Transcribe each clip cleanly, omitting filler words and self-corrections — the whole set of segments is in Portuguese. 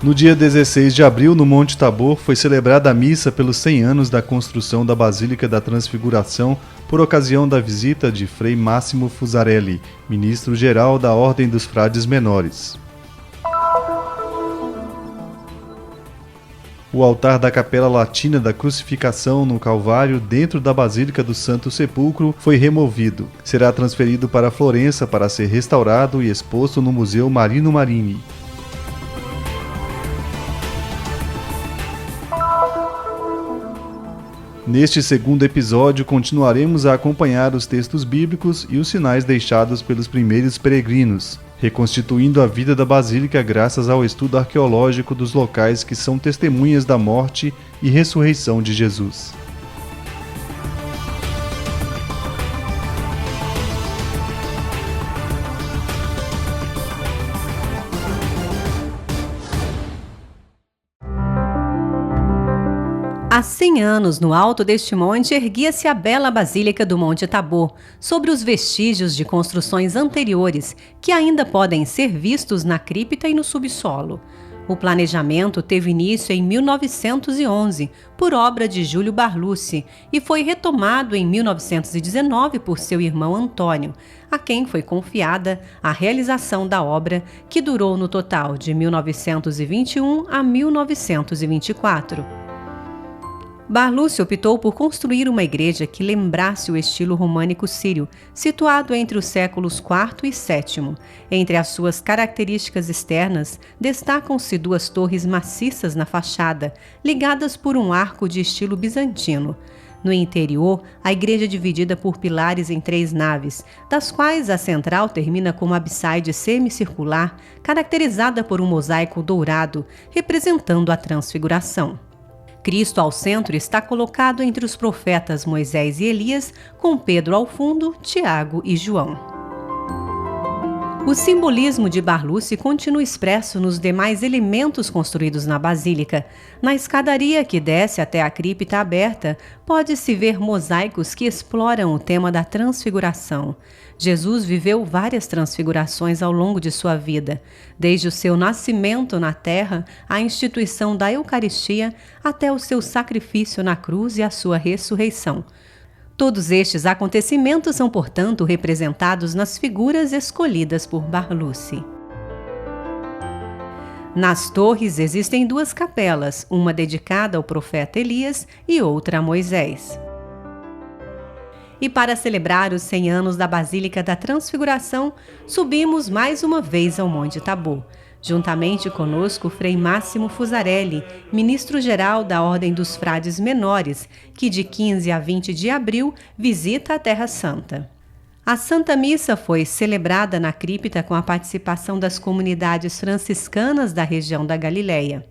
No dia 16 de abril, no Monte Tabor, foi celebrada a missa pelos 100 anos da construção da Basílica da Transfiguração, por ocasião da visita de Frei Máximo Fusarelli, ministro-geral da Ordem dos Frades Menores. O altar da Capela Latina da Crucificação no Calvário, dentro da Basílica do Santo Sepulcro, foi removido. Será transferido para Florença para ser restaurado e exposto no Museu Marino Marini. Neste segundo episódio, continuaremos a acompanhar os textos bíblicos e os sinais deixados pelos primeiros peregrinos, reconstituindo a vida da Basílica graças ao estudo arqueológico dos locais que são testemunhas da morte e ressurreição de Jesus. Há 100 anos, no alto deste monte, erguia-se a bela Basílica do Monte Tabor, sobre os vestígios de construções anteriores, que ainda podem ser vistos na cripta e no subsolo. O planejamento teve início em 1911, por obra de Júlio Barlucci, e foi retomado em 1919 por seu irmão Antônio, a quem foi confiada a realização da obra, que durou no total de 1921 a 1924. Barlucci optou por construir uma igreja que lembrasse o estilo românico sírio, situado entre os séculos IV e VII. Entre as suas características externas, destacam-se duas torres maciças na fachada, ligadas por um arco de estilo bizantino. No interior, a igreja é dividida por pilares em 3 naves, das quais a central termina com uma abside semicircular, caracterizada por um mosaico dourado, representando a Transfiguração. Cristo ao centro está colocado entre os profetas Moisés e Elias, com Pedro ao fundo, Tiago e João. O simbolismo de Barlucci continua expresso nos demais elementos construídos na Basílica. Na escadaria que desce até a cripta aberta, pode-se ver mosaicos que exploram o tema da transfiguração. Jesus viveu várias transfigurações ao longo de sua vida, desde o seu nascimento na terra, a instituição da Eucaristia, até o seu sacrifício na cruz e a sua ressurreição. Todos estes acontecimentos são, portanto, representados nas figuras escolhidas por Barlucci. Nas torres existem 2 capelas, uma dedicada ao profeta Elias e outra a Moisés. E para celebrar os 100 anos da Basílica da Transfiguração, subimos mais uma vez ao Monte Tabor. Juntamente conosco, Frei Máximo Fusarelli, ministro-geral da Ordem dos Frades Menores, que de 15 a 20 de abril visita a Terra Santa. A Santa Missa foi celebrada na cripta com a participação das comunidades franciscanas da região da Galileia.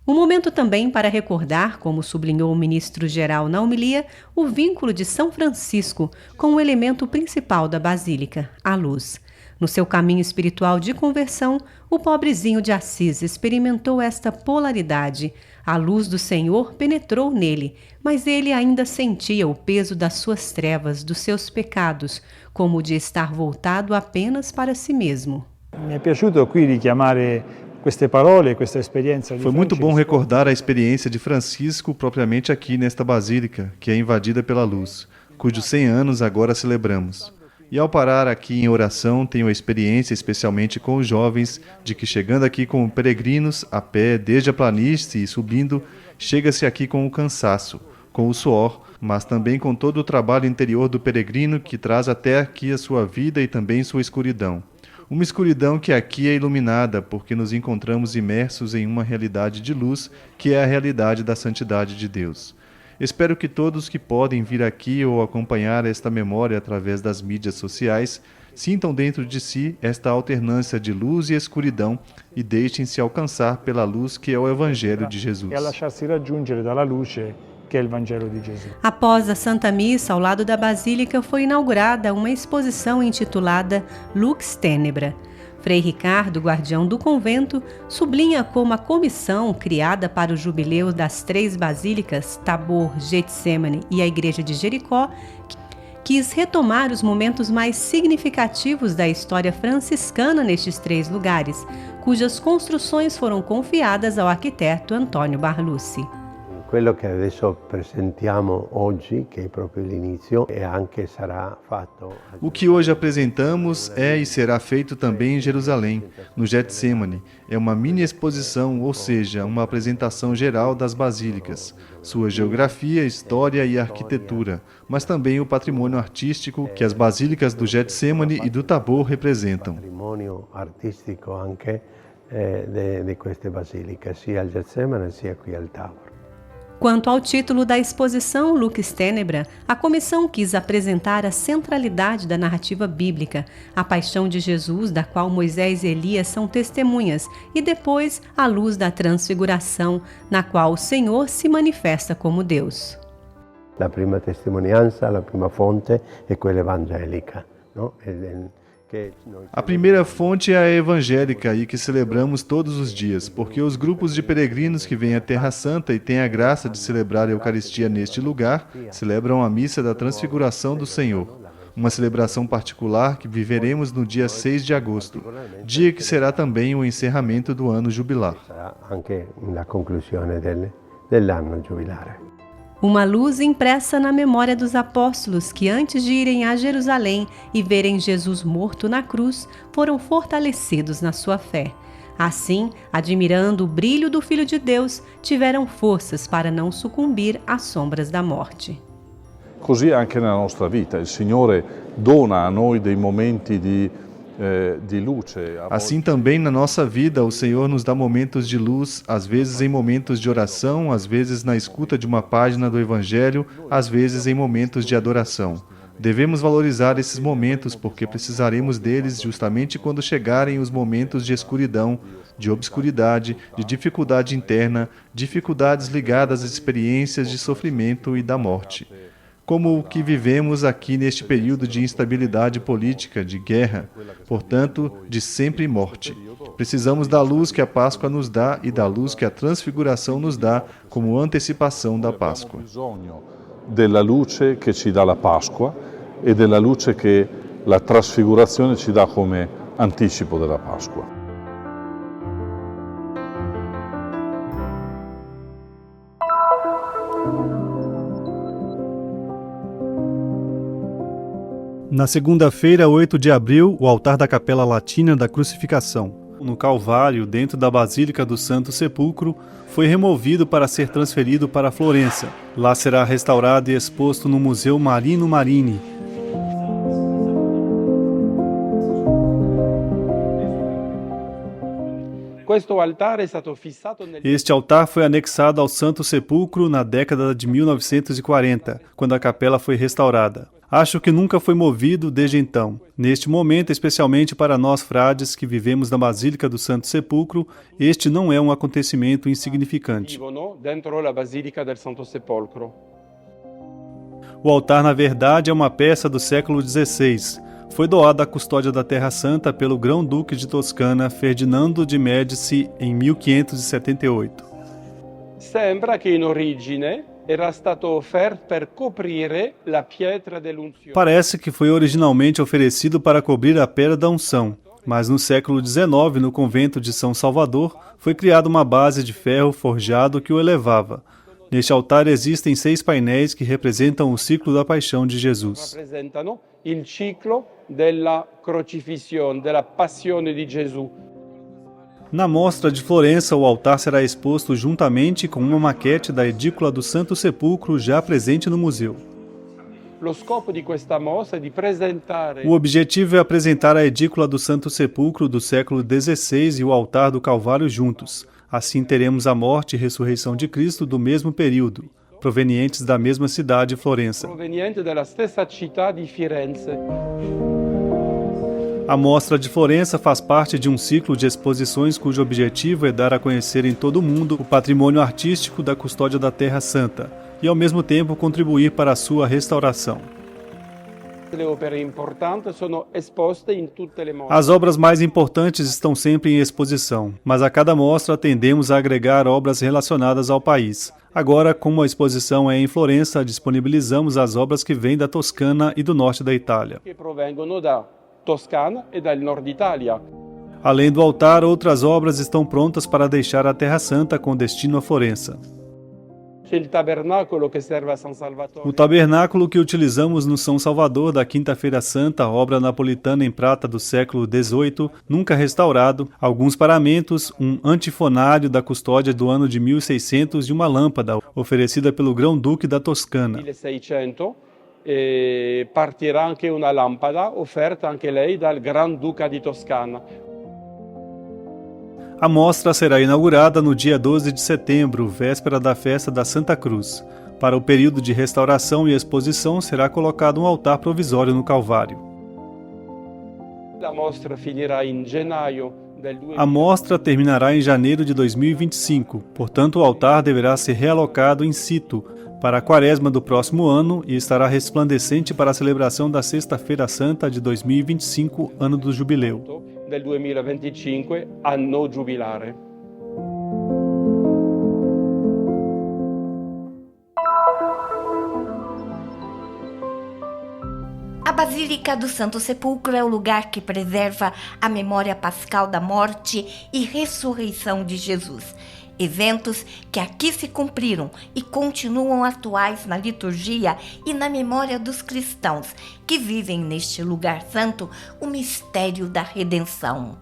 Um momento também para recordar, como sublinhou o ministro-geral na homilia, o vínculo de São Francisco com o elemento principal da Basílica, a luz. No seu caminho espiritual de conversão, o pobrezinho de Assis experimentou esta polaridade. A luz do Senhor penetrou nele, mas ele ainda sentia o peso das suas trevas, dos seus pecados, como o de estar voltado apenas para si mesmo. Mi è piaciuto qui richiamare queste parole, questa esperienza. Foi muito bom recordar a experiência de Francisco propriamente aqui nesta basílica, que é invadida pela luz, cujos 100 anos agora celebramos. E ao parar aqui em oração, tenho a experiência, especialmente com os jovens, de que chegando aqui como peregrinos, a pé, desde a planície e subindo, chega-se aqui com o cansaço, com o suor, mas também com todo o trabalho interior do peregrino que traz até aqui a sua vida e também sua escuridão. Uma escuridão que aqui é iluminada, porque nos encontramos imersos em uma realidade de luz, que é a realidade da santidade de Deus. Espero que todos que podem vir aqui ou acompanhar esta memória através das mídias sociais sintam dentro de si esta alternância de luz e escuridão e deixem-se alcançar pela luz que é o Evangelho de Jesus. E lasciarsi raggiungere dalla luce che è il Vangelo di Gesù. Após a Santa Missa, ao lado da Basílica, foi inaugurada uma exposição intitulada Lux Tenebra. Frei Ricardo, guardião do convento, sublinha como a comissão criada para o jubileu das 3 basílicas, Tabor, Getsemane e a Igreja de Jericó, quis retomar os momentos mais significativos da história franciscana nestes 3 lugares, cujas construções foram confiadas ao arquiteto Antônio Barlucci. Quello che adesso presentiamo oggi, che è proprio l'inizio, e anche sarà fatto. O que hoje apresentamos é e será feito também em Jerusalém, no Getsemane. É uma mini exposição, ou seja, uma apresentação geral das basílicas, sua geografia, história e arquitetura, mas também o patrimônio artístico que as basílicas do Getsemane e do Tabor representam. Patrimônio artístico anche de queste basiliche, sia al Getsemane sia qui al Tabor. Quanto ao título da exposição Lux Tenebra, a comissão quis apresentar a centralidade da narrativa bíblica, a paixão de Jesus, da qual Moisés e Elias são testemunhas, e depois a luz da transfiguração, na qual o Senhor se manifesta como Deus. La prima testimonianza, la prima fonte è quella evangelica, no? A primeira fonte é a evangélica e que celebramos todos os dias, porque os grupos de peregrinos que vêm à Terra Santa e têm a graça de celebrar a Eucaristia neste lugar, celebram a missa da Transfiguração do Senhor, uma celebração particular que viveremos no dia 6 de agosto, dia que será também o encerramento do ano jubilar. Anche la conclusione dell'anno giubilare. Uma luz impressa na memória dos apóstolos que, antes de irem a Jerusalém e verem Jesus morto na cruz, foram fortalecidos na sua fé. Assim, admirando o brilho do Filho de Deus, tiveram forças para não sucumbir às sombras da morte. Così anche nella nostra vita. Il Signore dona a noi dei momenti di luce. Assim também na nossa vida, o Senhor nos dá momentos de luz, às vezes em momentos de oração, às vezes na escuta de uma página do Evangelho, às vezes em momentos de adoração. Devemos valorizar esses momentos porque precisaremos deles justamente quando chegarem os momentos de escuridão, de obscuridade, de dificuldade interna, dificuldades ligadas às experiências de sofrimento e da morte. Como o que vivemos aqui neste período de instabilidade política, de guerra, portanto, de sempre morte. Precisamos da luz que a Páscoa nos dá e da luz que a Transfiguração nos dá como antecipação da Páscoa. Della luce che ci dà la Pasqua e della luce che la Trasfigurazione ci dà come anticipo della Pasqua. Na segunda-feira, 8 de abril, o altar da Capela Latina da Crucificação, no Calvário, dentro da Basílica do Santo Sepulcro, foi removido para ser transferido para Florença. Lá será restaurado e exposto no Museu Marino Marini. Este altar foi anexado ao Santo Sepulcro na década de 1940, quando a capela foi restaurada. Acho que nunca foi movido desde então. Neste momento, especialmente para nós frades que vivemos na Basílica do Santo Sepulcro, este não é um acontecimento insignificante. O altar, na verdade, é uma peça do século XVI. Foi doado à custódia da Terra Santa pelo Grão-Duque de Toscana, Ferdinando de Médici, em 1578. Sembra che in origine era stato offerto per coprire la pietra dell'unzione. Parece que foi originalmente oferecido para cobrir a pedra da unção, mas no século XIX, no convento de São Salvador, foi criada uma base de ferro forjado que o elevava. Neste altar existem 6 painéis que representam o ciclo da paixão de Jesus. Rappresentano il ciclo della crocifissione, della passione di Gesù. Na mostra de Florença, o altar será exposto juntamente com uma maquete da edícula do Santo Sepulcro já presente no museu. O objetivo é apresentar a edícula do Santo Sepulcro do século XVI e o altar do Calvário juntos. Assim teremos a morte e ressurreição de Cristo do mesmo período, provenientes da mesma cidade, Florença. A Mostra de Florença faz parte de um ciclo de exposições cujo objetivo é dar a conhecer em todo o mundo o patrimônio artístico da custódia da Terra Santa e, ao mesmo tempo, contribuir para a sua restauração. As obras mais importantes estão sempre em exposição, mas a cada mostra tendemos a agregar obras relacionadas ao país. Agora, como a exposição é em Florença, disponibilizamos as obras que vêm da Toscana e do norte da Itália. Che provengono da Toscana e dal nord Italia. Além do altar, outras obras estão prontas para deixar a Terra Santa com destino a Florença. C'è il tabernacolo che serve a San Salvatore. O tabernáculo que utilizamos no São Salvador da Quinta-feira Santa, obra napolitana em prata do século XVIII, nunca restaurado, alguns paramentos, um antifonário da custódia do ano de 1600 e uma lâmpada oferecida pelo Grão-Duque da Toscana. 1600 e partirà anche una lampada offerta anche lei dal Granduca di Toscana. A mostra será inaugurada no dia 12 de setembro, véspera da festa da Santa Cruz. Para o período de restauração e exposição, será colocado um altar provisório no Calvário. La mostra finirà in gennaio del 2000. A mostra terminará em janeiro de 2025, portanto o altar deverá ser realocado in situ para a quaresma do próximo ano e estará resplandecente para a celebração da Sexta-feira Santa de 2025, ano do jubileu. Del 2025, anno giubilare. A Basílica do Santo Sepulcro é o lugar que preserva a memória pascal da morte e ressurreição de Jesus. Eventos que aqui se cumpriram e continuam atuais na liturgia e na memória dos cristãos que vivem neste lugar santo o mistério da redenção.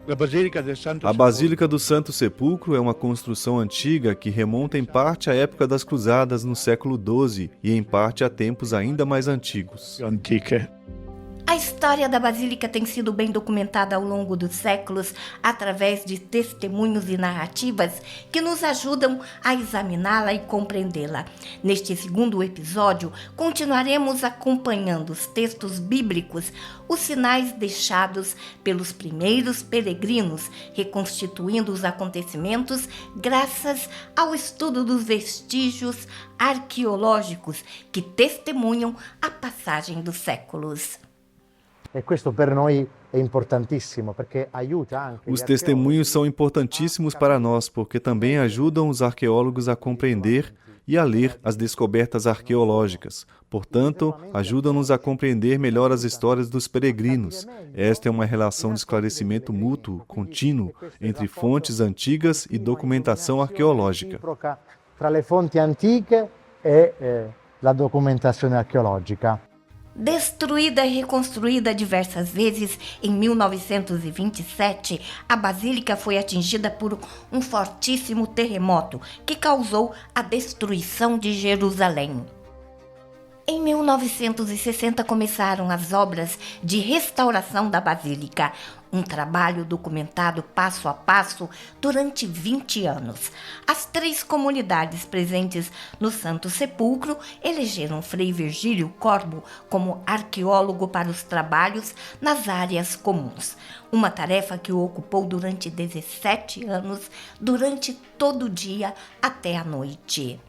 A Basílica do Santo Sepulcro é uma construção antiga que remonta em parte à época das Cruzadas no século XII e em parte a tempos ainda mais antigos. A história da Basílica tem sido bem documentada ao longo dos séculos através de testemunhos e narrativas que nos ajudam a examiná-la e compreendê-la. Neste segundo episódio, continuaremos acompanhando os textos bíblicos, os sinais deixados pelos primeiros peregrinos, reconstituindo os acontecimentos graças ao estudo dos vestígios arqueológicos que testemunham a passagem dos séculos. E questo per noi è importantissimo perché aiuta anche Os testemunhos são importantíssimos para nós porque também ajudam os arqueólogos a compreender e a ler as descobertas arqueológicas. Portanto, ajudam-nos a compreender melhor as histórias dos peregrinos. Esta é uma relação de esclarecimento mútuo, contínuo, entre fontes antigas e documentação arqueológica. Tra le fonti antiche e la documentazione archeologica. Destruída e reconstruída diversas vezes, em 1927, a Basílica foi atingida por um fortíssimo terremoto que causou a destruição de Jerusalém. Em 1960 começaram as obras de restauração da Basílica, um trabalho documentado passo a passo durante 20 anos. As 3 comunidades presentes no Santo Sepulcro elegeram Frei Virgílio Corbo como arqueólogo para os trabalhos nas áreas comuns. Uma tarefa que o ocupou durante 17 anos, durante todo o dia até a noite.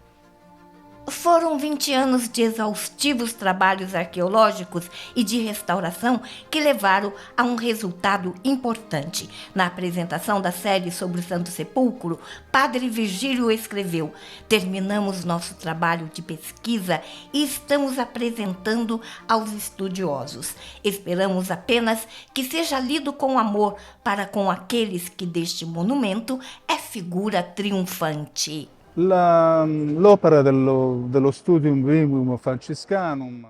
Foram 20 anos de exaustivos trabalhos arqueológicos e de restauração que levaram a um resultado importante. Na apresentação da série sobre o Santo Sepulcro, Padre Virgílio escreveu: "Terminamos nosso trabalho de pesquisa e estamos apresentando aos estudiosos. Esperamos apenas que seja lido com amor para com aqueles que deste monumento é figura triunfante." L'opera dello Studium Vivum Franciscanum.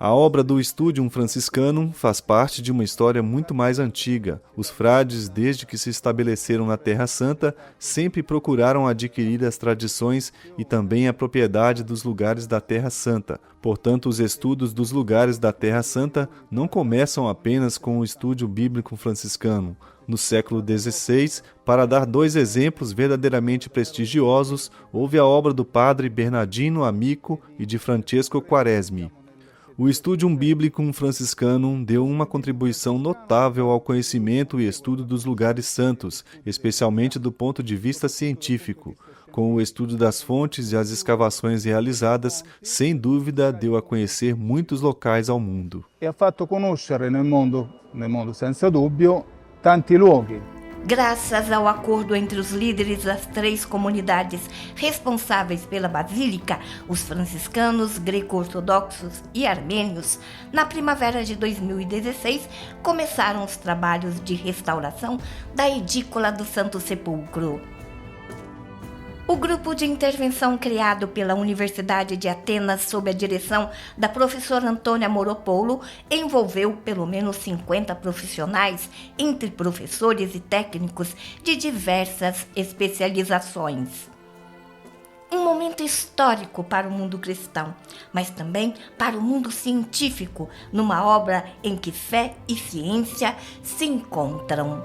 A obra do Studium Franciscanum faz parte de uma história muito mais antiga. Os frades, desde que se estabeleceram na Terra Santa, sempre procuraram adquirir as tradições e também a propriedade dos lugares da Terra Santa. Portanto, os estudos dos lugares da Terra Santa não começam apenas com o Studium Bíblico Franciscanum. No século XVI, para dar 2 exemplos verdadeiramente prestigiosos, houve a obra do padre Bernardino Amico e de Francesco Quaresmi. O Studium Biblicum Franciscanum deu uma contribuição notável ao conhecimento e estudo dos lugares santos, especialmente do ponto de vista científico. Com o estudo das fontes e as escavações realizadas, sem dúvida deu a conhecer muitos locais ao mundo. E ha fatto conoscere nel mondo senza dubbio tanti luoghi. Graças ao acordo entre os líderes das 3 comunidades responsáveis pela basílica, os franciscanos, greco-ortodoxos e armênios, na primavera de 2016, começaram os trabalhos de restauração da edícula do Santo Sepulcro. O grupo de intervenção criado pela Universidade de Atenas sob a direção da professora Antônia Moropoulo envolveu pelo menos 50 profissionais, entre professores e técnicos de diversas especializações. Um momento histórico para o mundo cristão, mas também para o mundo científico, numa obra em que fé e ciência se encontram.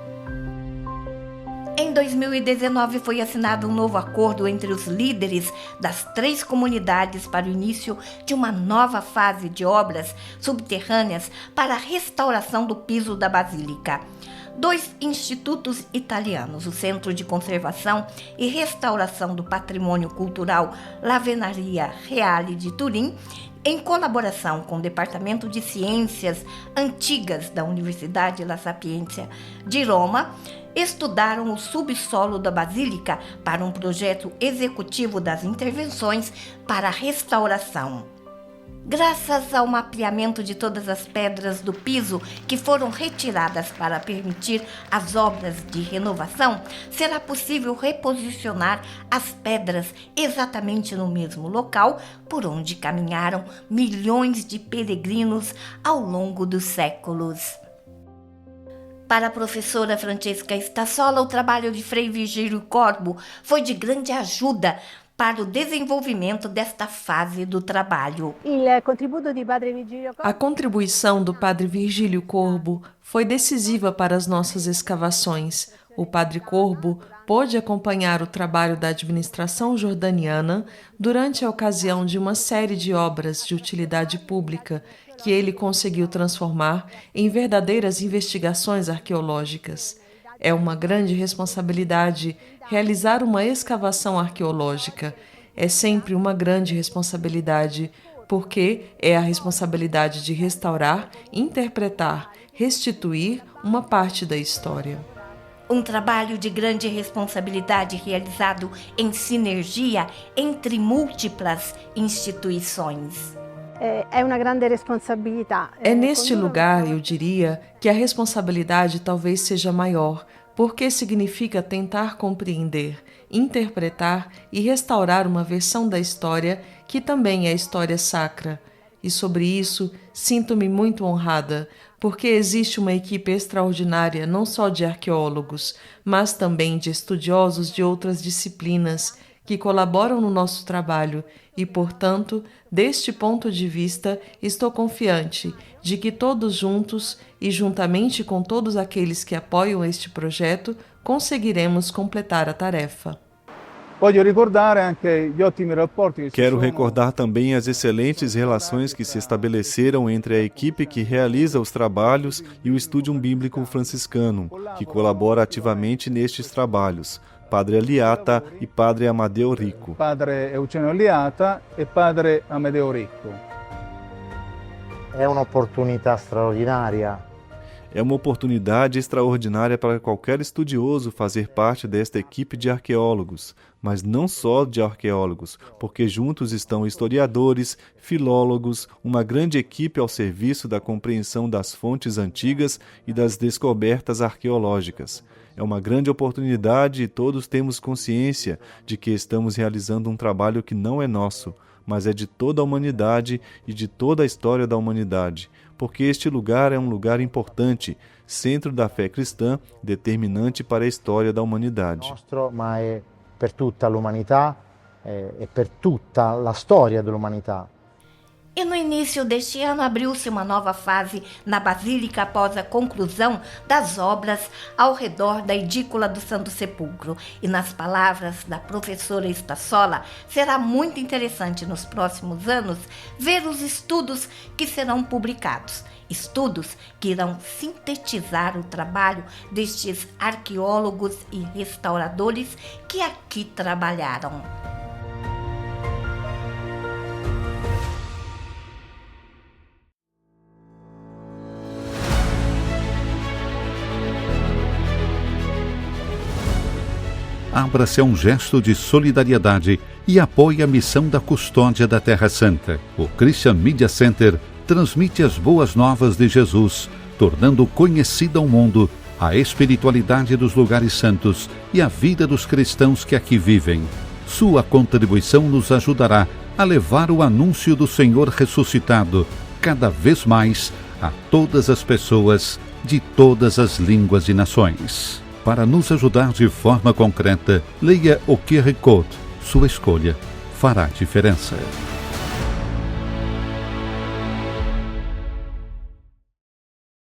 Em 2019 foi assinado um novo acordo entre os líderes das 3 comunidades para o início de uma nova fase de obras subterrâneas para a restauração do piso da Basílica. 2 institutos italianos, o Centro de Conservação e Restauração do Patrimônio Cultural Lavenaria Reale de Turim, em colaboração com o Departamento de Ciências Antigas da Universidade La Sapienza de Roma, estudaram o subsolo da Basílica para um projeto executivo das intervenções para a restauração. Graças ao mapeamento de todas as pedras do piso que foram retiradas para permitir as obras de renovação, será possível reposicionar as pedras exatamente no mesmo local por onde caminharam milhões de peregrinos ao longo dos séculos. Para a professora Francesca Stassola, o trabalho de Frei Virgílio Corbo foi de grande ajuda para o desenvolvimento desta fase do trabalho. A contribuição do Padre Virgílio Corbo foi decisiva para as nossas escavações. O Padre Corbo pôde acompanhar o trabalho da administração jordaniana durante a ocasião de uma série de obras de utilidade pública que ele conseguiu transformar em verdadeiras investigações arqueológicas. É uma grande responsabilidade realizar uma escavação arqueológica. É sempre uma grande responsabilidade, porque é a responsabilidade de restaurar, interpretar, restituir uma parte da história. Um trabalho de grande responsabilidade realizado em sinergia entre múltiplas instituições. É neste lugar, eu diria, que a responsabilidade talvez seja maior, porque significa tentar compreender, interpretar e restaurar uma versão da história que também é história sacra. E sobre isso, sinto-me muito honrada, porque existe uma equipe extraordinária não só de arqueólogos, mas também de estudiosos de outras disciplinas que colaboram no nosso trabalho e, portanto, deste ponto de vista, estou confiante de que todos juntos e juntamente com todos aqueles que apoiam este projeto, conseguiremos completar a tarefa. Quero recordar também as excelentes relações que se estabeleceram entre a equipe que realiza os trabalhos e o Studium Bíblico Franciscanum, que colabora ativamente nestes trabalhos, Padre Aliata e Padre Amadeo Rico. Padre Eugenio Aliata e Padre Amadeo Rico. È un'opportunità straordinaria. É uma oportunidade extraordinária para qualquer estudioso fazer parte desta equipe de arqueólogos, mas não só de arqueólogos, porque juntos estão historiadores, filólogos, uma grande equipe ao serviço da compreensão das fontes antigas e das descobertas arqueológicas. É uma grande oportunidade e todos temos consciência de que estamos realizando um trabalho que não é nosso, mas é de toda a humanidade e de toda a história da humanidade, porque este lugar é um lugar importante, centro da fé cristã, determinante para a história da humanidade. Ma è per tutta l'umanità e per tutta la storia dell'umanità. E no início deste ano abriu-se uma nova fase na Basílica após a conclusão das obras ao redor da edícula do Santo Sepulcro. E nas palavras da professora Stassola, será muito interessante nos próximos anos ver os estudos que serão publicados. Estudos que irão sintetizar o trabalho destes arqueólogos e restauradores que aqui trabalharam. abra-se a um gesto de solidariedade e apoie a missão da custódia da Terra Santa. O Christian Media Center transmite as boas novas de Jesus, tornando conhecida ao mundo a espiritualidade dos lugares santos e a vida dos cristãos que aqui vivem. Sua contribuição nos ajudará a levar o anúncio do Senhor ressuscitado cada vez mais a todas as pessoas de todas as línguas e nações. Para nos ajudar de forma concreta, leia o QR Code. Sua escolha fará diferença.